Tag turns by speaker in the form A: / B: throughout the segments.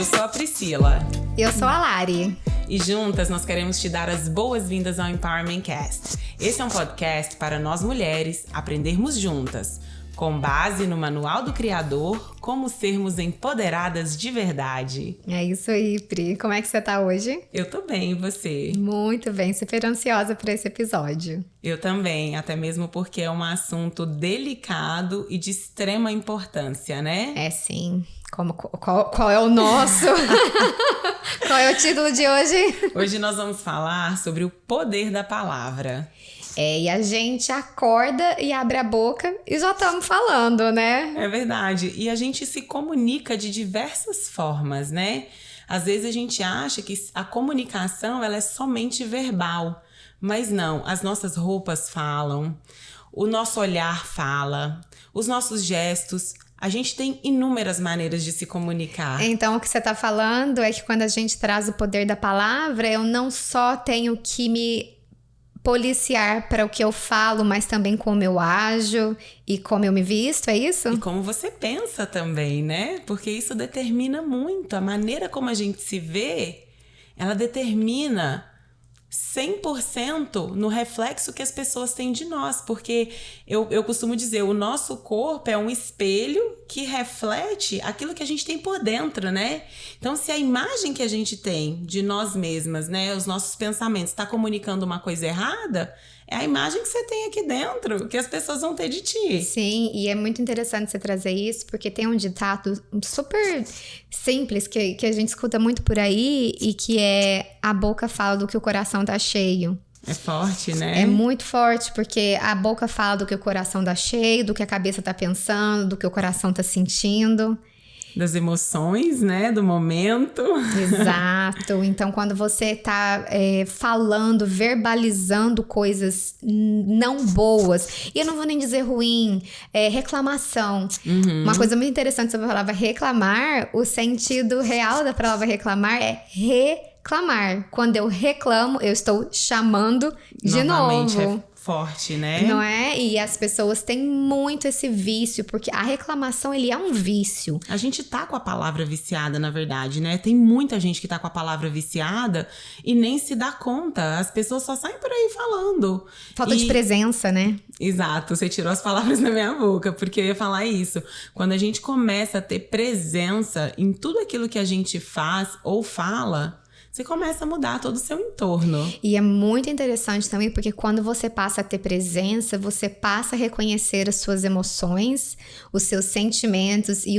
A: Eu sou a Priscila.
B: Eu sou a Lari.
A: E juntas nós queremos te dar as boas-vindas ao Empowerment Cast. Esse é um podcast para nós mulheres aprendermos juntas, com base no Manual do Criador, como sermos empoderadas de verdade.
B: É isso aí, Pri. Como é que você tá hoje?
A: Eu tô bem, e você?
B: Muito bem, super ansiosa por esse episódio.
A: Eu também, até mesmo porque é um assunto delicado e de extrema importância, né?
B: É sim. Qual é o nosso? Qual é o título de hoje?
A: Hoje nós vamos falar sobre o poder da palavra.
B: E a gente acorda e abre a boca e já estamos falando, né?
A: É verdade. E a gente se comunica de diversas formas, né? Às vezes a gente acha que a comunicação ela é somente verbal. Mas não, as nossas roupas falam, o nosso olhar fala, os nossos gestos. A gente tem inúmeras maneiras de se comunicar.
B: Então, o que você está falando é que quando a gente traz o poder da palavra, eu não só tenho que me policiar para o que eu falo, mas também como eu ajo e como eu me visto, é isso?
A: E como você pensa também, né? Porque isso determina muito. A maneira como a gente se vê, ela determina 100% no reflexo que as pessoas têm de nós, porque eu costumo dizer, o nosso corpo é um espelho que reflete aquilo que a gente tem por dentro, né? Então, se a imagem que a gente tem de nós mesmas, né, os nossos pensamentos, está comunicando uma coisa errada, é a imagem que você tem aqui dentro, que as pessoas vão ter de ti.
B: Sim, e é muito interessante você trazer isso, porque tem um ditado super simples que a gente escuta muito por aí e que é a boca fala do que o coração tá cheio.
A: É forte, né?
B: É muito forte, porque a boca fala do que o coração tá cheio, do que a cabeça tá pensando, do que o coração tá sentindo.
A: Das emoções, né? Do momento.
B: Exato. Então, quando você tá falando, verbalizando coisas não boas, e eu não vou nem dizer ruim, reclamação.
A: Uhum.
B: Uma coisa muito interessante sobre a palavra reclamar, o sentido real da palavra reclamar é reclamar. Quando eu reclamo, eu estou chamando de
A: Novamente,
B: novo.
A: Forte, né?
B: Não é? E as pessoas têm muito esse vício, porque a reclamação, ele é um vício.
A: A gente tá com a palavra viciada, na verdade, né? Tem muita gente que tá com a palavra viciada e nem se dá conta. As pessoas só saem por aí falando.
B: Falta de presença, né?
A: Exato, você tirou as palavras da minha boca, porque eu ia falar isso. Quando a gente começa a ter presença em tudo aquilo que a gente faz ou fala, você começa a mudar todo o seu entorno.
B: E é muito interessante também, porque quando você passa a ter presença, você passa a reconhecer as suas emoções, os seus sentimentos e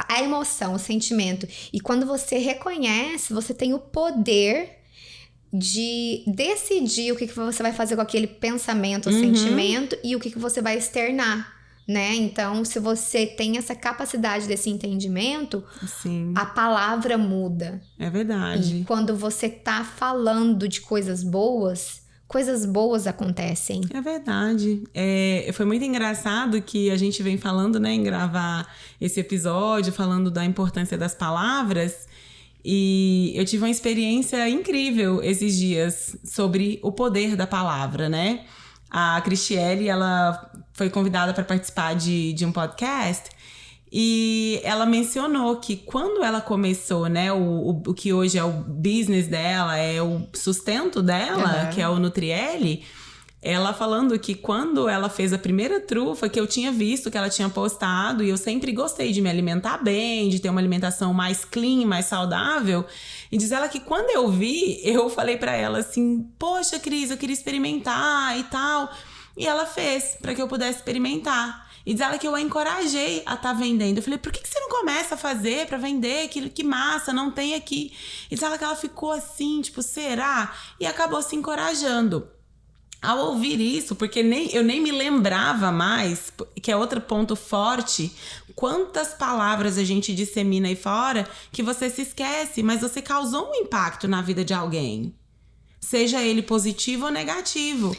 B: a emoção, o sentimento. E quando você reconhece, você tem o poder de decidir o que você vai fazer com aquele pensamento ou sentimento e o que você vai externar. Né? Então, se você tem essa capacidade desse entendimento,
A: Sim.
B: a palavra muda.
A: É verdade.
B: E quando você tá falando de coisas boas acontecem.
A: É verdade. Foi muito engraçado que a gente vem falando, né, em gravar esse episódio, falando da importância das palavras. E eu tive uma experiência incrível esses dias sobre o poder da palavra, né? A Cristiele, ela foi convidada para participar de um podcast e ela mencionou que quando ela começou, né, o que hoje é o business dela, é o sustento dela, que é o Nutriele, ela falando que quando ela fez a primeira trufa, que eu tinha visto que ela tinha postado, e eu sempre gostei de me alimentar bem, de ter uma alimentação mais clean, mais saudável, e diz ela que quando eu vi, eu falei pra ela assim, poxa, Cris, eu queria experimentar e tal, e ela fez pra que eu pudesse experimentar. E diz ela que eu a encorajei a estar vendendo. Eu falei, por que você não começa a fazer pra vender? Que massa, não tem aqui. E diz ela que ela ficou assim, tipo, será? E acabou se encorajando. Ao ouvir isso, porque eu nem me lembrava mais, que é outro ponto forte, quantas palavras a gente dissemina aí fora que você se esquece, mas você causou um impacto na vida de alguém. Seja ele positivo ou negativo.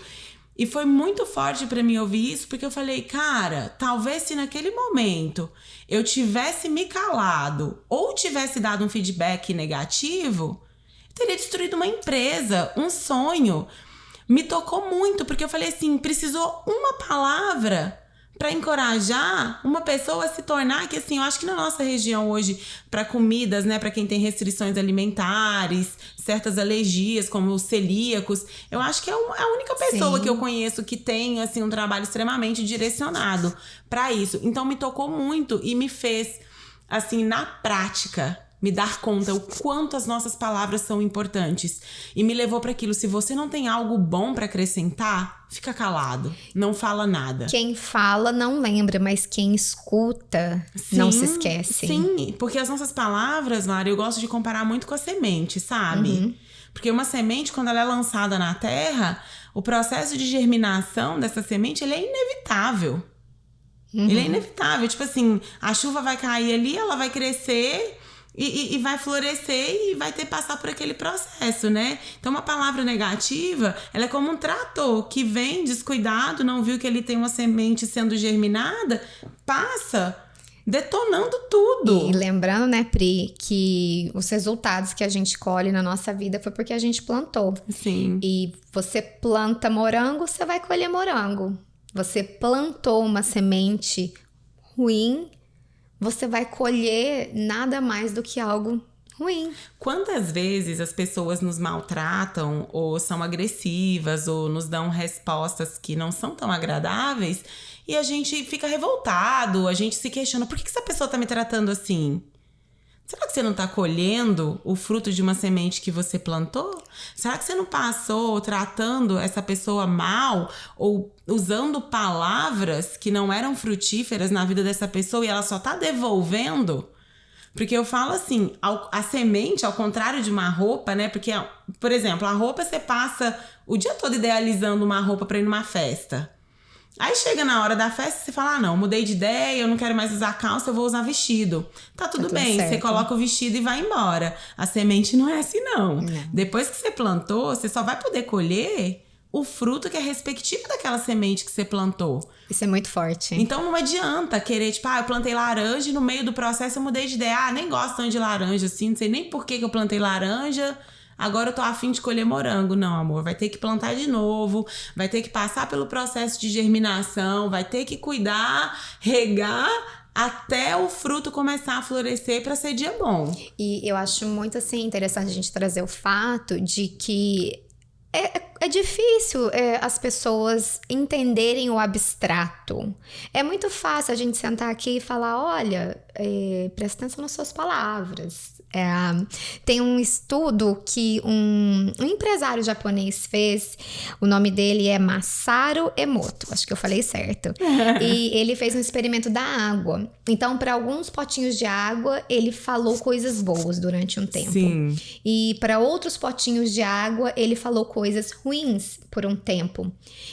A: E foi muito forte pra mim ouvir isso, porque eu falei, cara, talvez se naquele momento eu tivesse me calado ou tivesse dado um feedback negativo, eu teria destruído uma empresa, um sonho. Me tocou muito, porque eu falei assim, precisou uma palavra para encorajar uma pessoa a se tornar, que assim, eu acho que na nossa região hoje, para comidas, né, para quem tem restrições alimentares, certas alergias, como os celíacos, eu acho que é a única pessoa que eu conheço que tem, assim, um trabalho extremamente direcionado para isso. Então me tocou muito e me fez, assim, na prática, me dar conta o quanto as nossas palavras são importantes. E me levou para aquilo, se você não tem algo bom para acrescentar, fica calado, não fala nada.
B: Quem fala não lembra, mas quem escuta não se esquece.
A: Sim, porque as nossas palavras, Mari, eu gosto de comparar muito com a semente, sabe? Porque uma semente, quando ela é lançada na terra, o processo de germinação dessa semente, ele é inevitável. Ele é inevitável. Tipo assim, a chuva vai cair ali, ela vai crescer... E vai florescer e vai ter que passar por aquele processo, né? Então, uma palavra negativa, ela é como um trator que vem descuidado, não viu que ele tem uma semente sendo germinada, passa detonando tudo.
B: E lembrando, né, Pri, que os resultados que a gente colhe na nossa vida foi porque a gente plantou.
A: Sim.
B: E você planta morango, você vai colher morango. Você plantou uma semente ruim, você vai colher nada mais do que algo ruim.
A: Quantas vezes as pessoas nos maltratam ou são agressivas ou nos dão respostas que não são tão agradáveis e a gente fica revoltado, a gente se questiona, por que essa pessoa tá me tratando assim? Será que você não tá colhendo o fruto de uma semente que você plantou? Será que você não passou tratando essa pessoa mal ou usando palavras que não eram frutíferas na vida dessa pessoa e ela só tá devolvendo? Porque eu falo assim, a semente, ao contrário de uma roupa, né? Porque, por exemplo, a roupa você passa o dia todo idealizando uma roupa pra ir numa festa. Aí chega na hora da festa e você fala, não, mudei de ideia, eu não quero mais usar calça, eu vou usar vestido. Tá tudo bem,
B: certo.
A: Você coloca o vestido e vai embora. A semente não é assim, não. Depois que você plantou, você só vai poder colher o fruto que é respectivo daquela semente que você plantou.
B: Isso é muito forte.
A: Então não adianta querer, tipo, eu plantei laranja e no meio do processo eu mudei de ideia. Nem gosto tanto de laranja assim, não sei nem por que eu plantei laranja. Agora eu tô afim de colher morango. Não, amor, vai ter que plantar de novo, vai ter que passar pelo processo de germinação, vai ter que cuidar, regar, até o fruto começar a florescer para ser dia bom.
B: E eu acho muito, assim, interessante a gente trazer o fato de que é difícil as pessoas entenderem o abstrato. É muito fácil a gente sentar aqui e falar, olha, presta atenção nas suas palavras. Tem um estudo que um empresário japonês fez, o nome dele é Masaru Emoto, acho que eu falei certo. E ele fez um experimento da água. Então, para alguns potinhos de água, ele falou coisas boas durante um tempo.
A: Sim.
B: E para outros potinhos de água, ele falou coisas ruins por um tempo.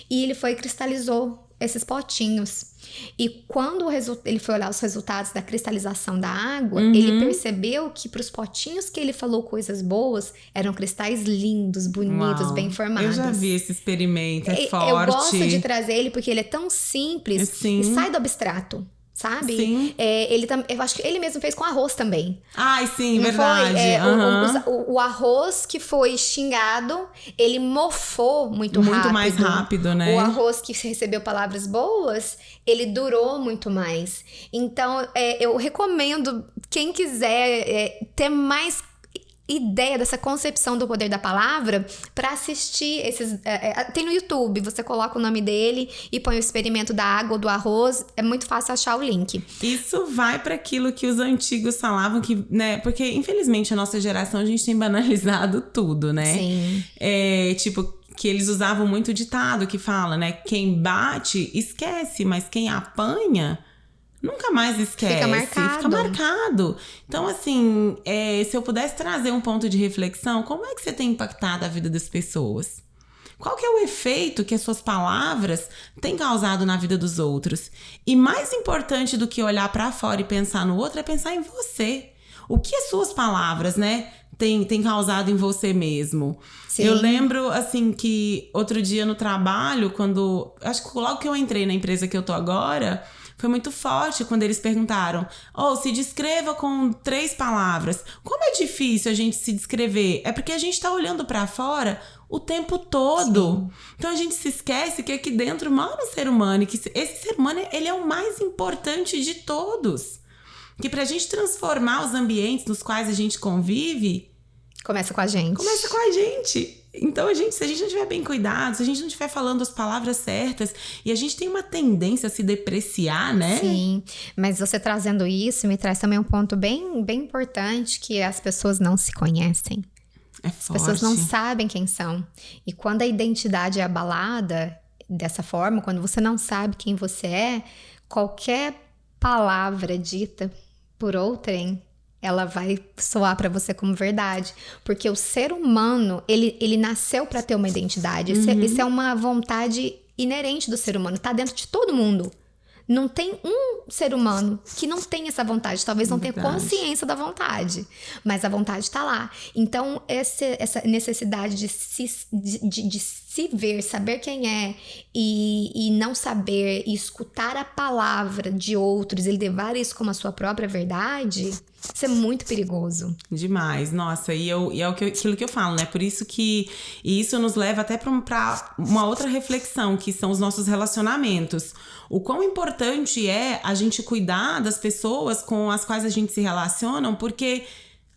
B: E ele foi e cristalizou esses potinhos. E quando ele foi olhar os resultados da cristalização da água, ele percebeu que para os potinhos que ele falou coisas boas, eram cristais lindos, bonitos,
A: Uau.
B: bem formados.
A: Eu já vi esse experimento, é forte.
B: Eu gosto de trazer ele porque ele é tão simples e sai do abstrato. Sabe?
A: Sim.
B: Eu acho que ele mesmo fez com arroz também.
A: Ai, sim,
B: não
A: verdade.
B: Foi? O arroz que foi xingado, ele mofou muito
A: mais rápido, né?
B: O arroz que recebeu palavras boas, ele durou muito mais. Então, eu recomendo, quem quiser ter mais ideia dessa concepção do poder da palavra, para assistir esses... tem no YouTube, você coloca o nome dele e põe o experimento da água ou do arroz, é muito fácil achar o link.
A: Isso vai para aquilo que os antigos falavam, que, né? Porque, infelizmente, a nossa geração, a gente tem banalizado tudo, né?
B: Sim.
A: Tipo, que eles usavam muito ditado que fala, né? Quem bate, esquece, mas quem apanha... nunca mais esquece. Fica marcado. Então, assim, se eu pudesse trazer um ponto de reflexão, como é que você tem impactado a vida das pessoas? Qual que é o efeito que as suas palavras têm causado na vida dos outros? E mais importante do que olhar pra fora e pensar no outro é pensar em você. O que as suas palavras, né, tem causado em você mesmo? Sim. Eu lembro, assim, que outro dia no trabalho, acho que logo que eu entrei na empresa que eu tô agora... foi muito forte quando eles perguntaram, se descreva com 3 palavras. Como é difícil a gente se descrever? É porque a gente tá olhando pra fora o tempo todo.
B: Sim.
A: Então a gente se esquece que aqui dentro mora um ser humano e que esse ser humano, ele é o mais importante de todos. Que pra gente transformar os ambientes nos quais a gente convive,
B: Começa com a gente.
A: começa com a gente. Então, se a gente não estiver bem cuidado, se a gente não estiver falando as palavras certas, e a gente tem uma tendência a se depreciar, né?
B: Sim, mas você trazendo isso me traz também um ponto bem, bem importante, que as pessoas não se conhecem.
A: É
B: As
A: forte.
B: pessoas não sabem quem são. E quando a identidade é abalada dessa forma, quando você não sabe quem você é, qualquer palavra dita por outrem, ela vai soar pra você como verdade. Porque o ser humano, ele nasceu pra ter uma identidade. Isso é uma vontade inerente do ser humano. Tá dentro de todo mundo. Não tem um ser humano que não tem essa vontade. Talvez não tenha consciência da vontade. Mas a vontade tá lá. Então, essa necessidade de se ver, saber quem é e não saber, e escutar a palavra de outros e levar isso como a sua própria verdade, isso é muito perigoso.
A: Demais, nossa, e é aquilo que eu falo, né? Por isso que isso nos leva até pra uma outra reflexão, que são os nossos relacionamentos. O quão importante é a gente cuidar das pessoas com as quais a gente se relaciona, porque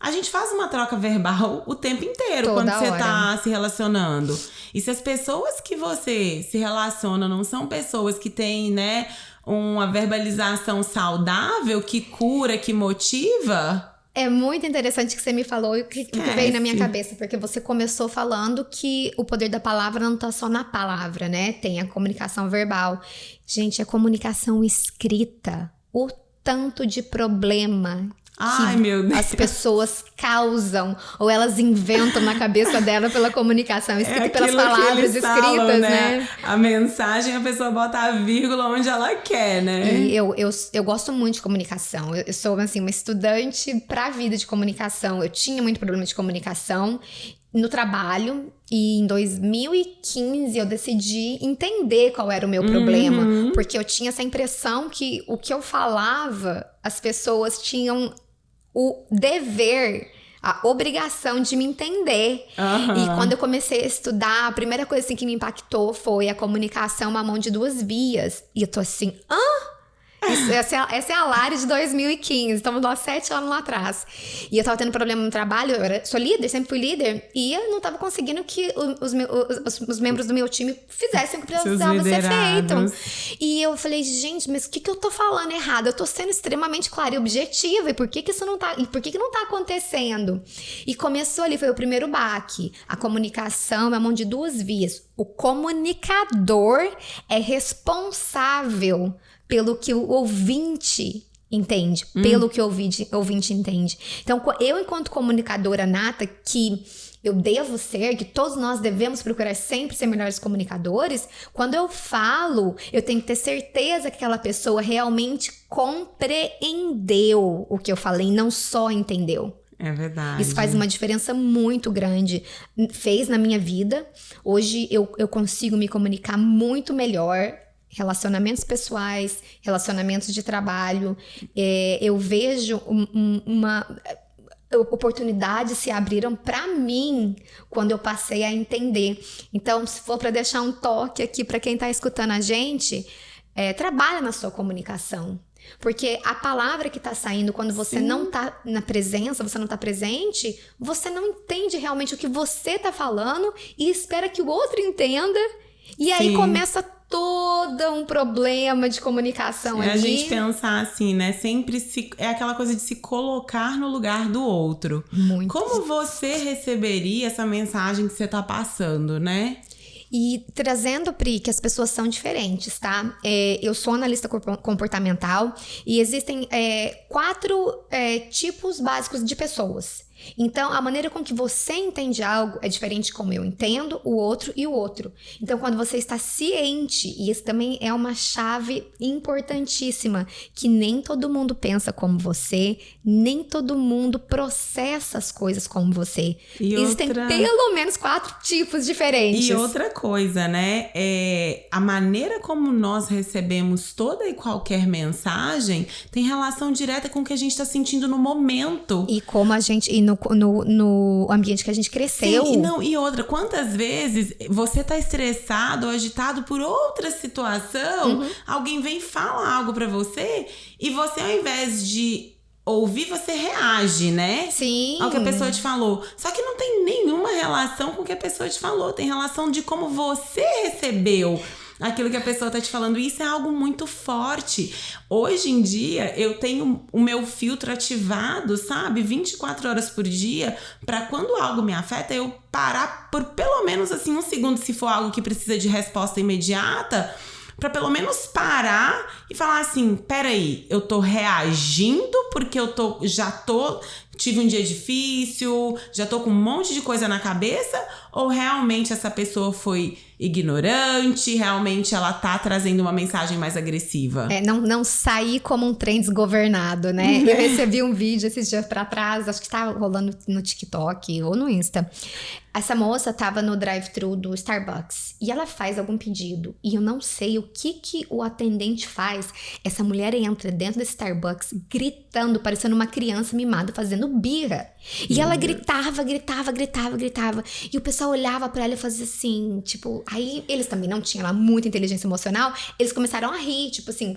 A: a gente faz uma troca verbal o tempo inteiro
B: Toda
A: quando você
B: hora.
A: tá se relacionando. E se as pessoas que você se relaciona não são pessoas que têm, né, uma verbalização saudável, que cura, que motiva...
B: É muito interessante que você me falou e o que veio na minha cabeça, porque você começou falando que o poder da palavra não tá só na palavra, né? Tem a comunicação verbal. Gente, a comunicação escrita, o tanto de problema
A: Ai, meu Deus.
B: as pessoas causam ou elas inventam na cabeça dela pela comunicação escrita, pelas
A: aquilo que
B: palavras
A: eles
B: escritas,
A: falam,
B: né?
A: A mensagem, a pessoa bota a vírgula onde ela quer, né?
B: E eu gosto muito de comunicação. Eu sou, assim, uma estudante pra vida de comunicação. Eu tinha muito problema de comunicação no trabalho. E em 2015 eu decidi entender qual era o meu problema. Porque eu tinha essa impressão que o que eu falava, as pessoas tinham o dever, a obrigação de me entender. E quando eu comecei a estudar, a primeira coisa assim, que me impactou foi a comunicação, uma mão de duas vias. E eu tô assim, essa é a Lari de 2015, estamos lá 7 anos lá atrás. E eu tava tendo problema no trabalho, sou líder, sempre fui líder, e eu não tava conseguindo que os membros do meu time fizessem o que precisava ser feito. E eu falei, gente, mas o que eu tô falando errado? Eu tô sendo extremamente clara e objetiva, e por que isso não tá, e por que não tá acontecendo? E começou ali, foi o primeiro baque. A comunicação é a mão de duas vias. O comunicador é responsável pelo que o ouvinte entende, pelo que o ouvinte entende. Então, eu, enquanto comunicadora nata, que eu devo ser, que todos nós devemos procurar sempre ser melhores comunicadores, quando eu falo, eu tenho que ter certeza que aquela pessoa realmente compreendeu o que eu falei, não só entendeu.
A: É verdade.
B: Isso faz uma diferença muito grande. Fez na minha vida. Hoje eu consigo me comunicar muito melhor. Relacionamentos pessoais, relacionamentos de trabalho. Eu vejo oportunidades se abriram para mim quando eu passei a entender. Então, se for para deixar um toque aqui para quem está escutando a gente, trabalha na sua comunicação. Porque a palavra que tá saindo quando você não tá na presença, você não tá presente, você não entende realmente o que você tá falando e espera que o outro entenda. E aí começa todo um problema de comunicação ali.
A: A gente pensar assim, né? Sempre é aquela coisa de se colocar no lugar do outro.
B: Muito.
A: Como você receberia essa mensagem que você tá passando, né?
B: E trazendo, Pri, que as pessoas são diferentes, tá? Eu sou analista comportamental e existem 4 tipos básicos de pessoas. Então, a maneira com que você entende algo é diferente como eu entendo o outro e o outro. Então, quando você está ciente, e isso também é uma chave importantíssima, que nem todo mundo pensa como você, nem todo mundo processa as coisas como você. Existem pelo menos 4 tipos diferentes.
A: E outra coisa, né? A maneira como nós recebemos toda e qualquer mensagem tem relação direta com o que a gente está sentindo no momento.
B: E como a gente... no ambiente que a gente cresceu.
A: Sim, e outra, quantas vezes você tá estressado ou agitado por outra situação, alguém vem e fala algo pra você e você, ao invés de ouvir, você reage, né?
B: Sim.
A: Ao que a pessoa te falou. Só que não tem nenhuma relação com o que a pessoa te falou. Tem relação de como você recebeu aquilo que a pessoa tá te falando. E isso é algo muito forte. Hoje em dia, eu tenho o meu filtro ativado, sabe? 24 horas por dia, pra quando algo me afeta, eu parar por pelo menos assim 1 segundo, se for algo que precisa de resposta imediata, pra pelo menos parar e falar assim, peraí, eu tô reagindo porque tive um dia difícil, já tô com um monte de coisa na cabeça, ou realmente essa pessoa foi ignorante, realmente ela tá trazendo uma mensagem mais agressiva?
B: Não sair como um trem desgovernado, né? Eu recebi um vídeo esses dias pra trás, acho que tava rolando no TikTok ou no Insta. Essa moça tava no drive-thru do Starbucks e ela faz algum pedido e eu não sei o que o atendente faz. Essa mulher entra dentro desse Starbucks gritando, parecendo uma criança mimada fazendo birra. E ela gritava. E o pessoal olhava pra ela e fazia assim, tipo... Aí eles também não tinham lá muita inteligência emocional, eles começaram a rir, tipo assim...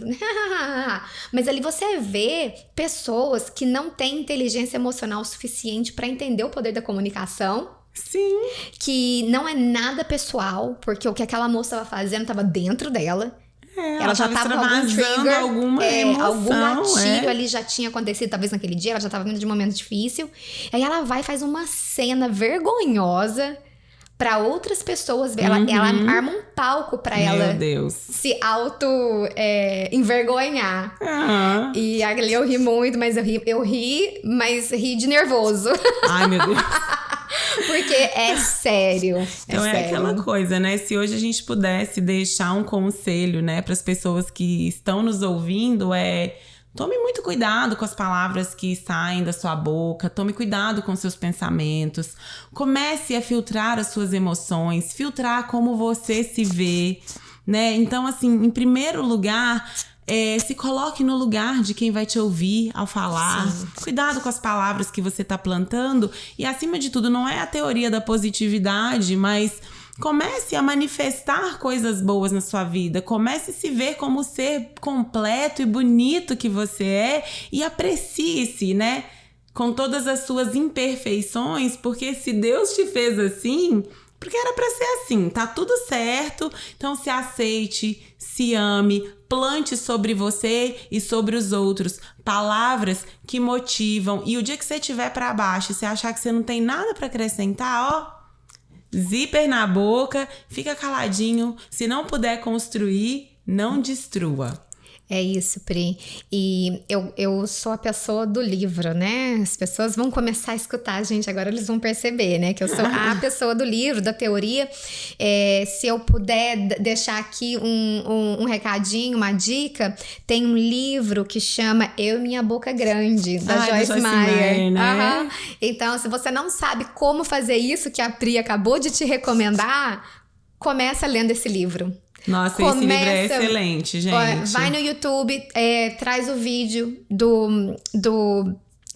B: Mas ali você vê pessoas que não têm inteligência emocional suficiente pra entender o poder da comunicação.
A: Sim.
B: Que não é nada pessoal, porque o que aquela moça estava fazendo estava dentro dela.
A: Ela já estava com algum trigger, alguma emoção,
B: algum gatilho ali já tinha acontecido, talvez naquele dia, ela já estava vindo de um momento difícil. Aí ela vai e faz uma cena vergonhosa para outras pessoas. Ela arma um palco para ela se envergonhar. E ali eu ri muito, mas eu ri, mas ri de nervoso.
A: Ai, meu Deus.
B: Porque é sério.
A: Então é aquela coisa, né? Se hoje a gente pudesse deixar um conselho, né, para as pessoas que estão nos ouvindo, tome muito cuidado com as palavras que saem da sua boca, tome cuidado com seus pensamentos, comece a filtrar as suas emoções, filtrar como você se vê, né? Então, assim, em primeiro lugar, se coloque no lugar de quem vai te ouvir ao falar. Sim. Cuidado com as palavras que você tá plantando. E, acima de tudo, não é a teoria da positividade, mas comece a manifestar coisas boas na sua vida. Comece a se ver como o ser completo e bonito que você é. E aprecie-se, né? Com todas as suas imperfeições. Porque se Deus te fez assim... Porque era pra ser assim, tá tudo certo. Então se aceite, se ame, plante sobre você e sobre os outros palavras que motivam. E o dia que você estiver pra baixo e você achar que você não tem nada pra acrescentar, zíper na boca, fica caladinho. Se não puder construir, não destrua.
B: É isso, Pri. E eu sou a pessoa do livro, né? As pessoas vão começar a escutar a gente, agora eles vão perceber, né? Que eu sou a pessoa do livro, da teoria. Se eu puder deixar aqui um recadinho, uma dica, tem um livro que chama Eu e Minha Boca Grande, da Joyce Meyer. Né? Então, se você não sabe como fazer isso que a Pri acabou de te recomendar, começa lendo esse livro.
A: Nossa, esse livro é excelente, gente.
B: Vai no YouTube, traz o vídeo do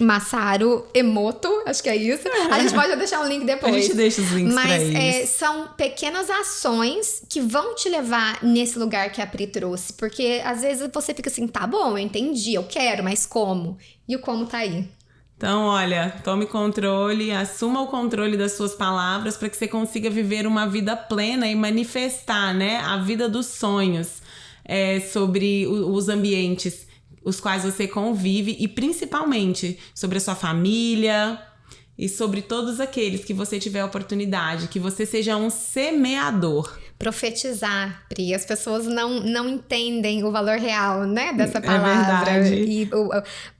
B: Masaru Emoto, acho que é isso. A gente pode deixar um link depois.
A: A gente deixa os links pra eles.
B: Mas são pequenas ações que vão te levar nesse lugar que a Pri trouxe. Porque às vezes você fica assim, tá bom, eu entendi, eu quero, mas como? E o como tá aí.
A: Então, olha, tome controle, assuma o controle das suas palavras para que você consiga viver uma vida plena e manifestar, né, a vida dos sonhos sobre os ambientes os quais você convive e principalmente sobre a sua família e sobre todos aqueles que você tiver oportunidade, que você seja um semeador.
B: Profetizar, Pri. As pessoas não entendem o valor real, né, dessa palavra.
A: É verdade.
B: E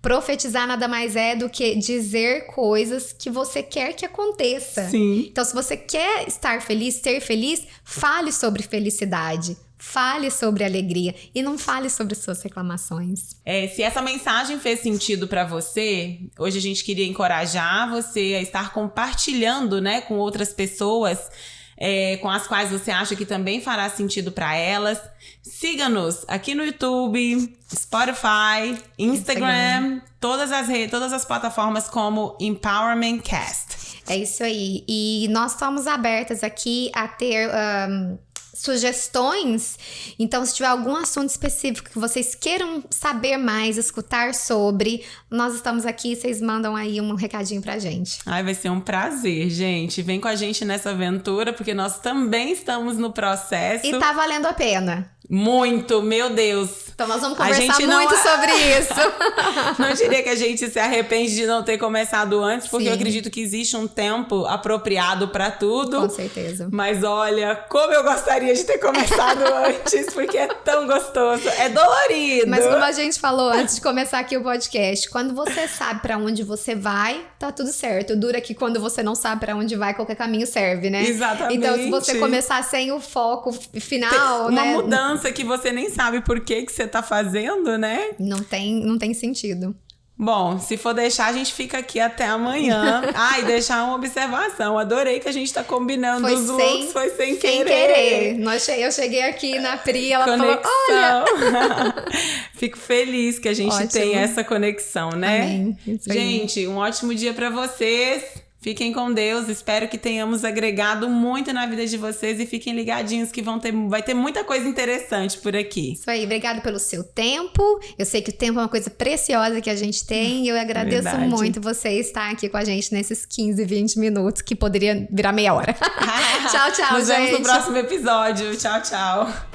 B: profetizar nada mais é do que dizer coisas que você quer que aconteça.
A: Sim.
B: Então, se você quer estar feliz, ser feliz, fale sobre felicidade. Fale sobre alegria e não fale sobre suas reclamações.
A: Se essa mensagem fez sentido para você, hoje a gente queria encorajar você a estar compartilhando, né, com outras pessoas com as quais você acha que também fará sentido para elas. Siga-nos aqui no YouTube, Spotify, Instagram, todas as plataformas como Empowerment Cast.
B: É isso aí. E nós estamos abertas aqui a ter sugestões. Então, se tiver algum assunto específico que vocês queiram saber mais, escutar sobre, nós estamos aqui, vocês mandam aí um recadinho pra gente.
A: Ai, vai ser um prazer, gente. Vem com a gente nessa aventura, porque nós também estamos no processo.
B: E tá valendo a pena.
A: Muito, meu Deus.
B: Então nós vamos conversar muito sobre isso.
A: Não diria que a gente se arrepende de não ter começado antes, porque
B: Sim.
A: eu acredito que existe um tempo apropriado pra tudo.
B: Com certeza.
A: Mas olha, como eu gostaria de ter começado antes, porque é tão gostoso. É dolorido.
B: Mas como a gente falou antes de começar aqui o podcast, quando você sabe pra onde você vai, tá tudo certo. Dura que quando você não sabe pra onde vai, qualquer caminho serve, né?
A: Exatamente.
B: Então, se você começar sem o foco final,
A: uma
B: né?
A: mudança que você nem sabe por que você tá fazendo, né?
B: Não tem sentido.
A: Bom, se for deixar, a gente fica aqui até amanhã. E deixar uma observação. Adorei que a gente tá combinando os looks, foi sem querer.
B: Eu cheguei aqui na Pri, ela
A: conexão.
B: falou, olha...
A: Fico feliz que a gente tem essa conexão, né?
B: Amém.
A: Gente, um ótimo dia pra vocês. Fiquem com Deus, espero que tenhamos agregado muito na vida de vocês e fiquem ligadinhos que vai ter muita coisa interessante por aqui.
B: Isso aí, obrigado pelo seu tempo. Eu sei que o tempo é uma coisa preciosa que a gente tem e eu agradeço muito você estar aqui com a gente nesses 15, 20 minutos, que poderia virar meia hora. Tchau,
A: Nos
B: gente.
A: vemos no próximo episódio. Tchau, tchau.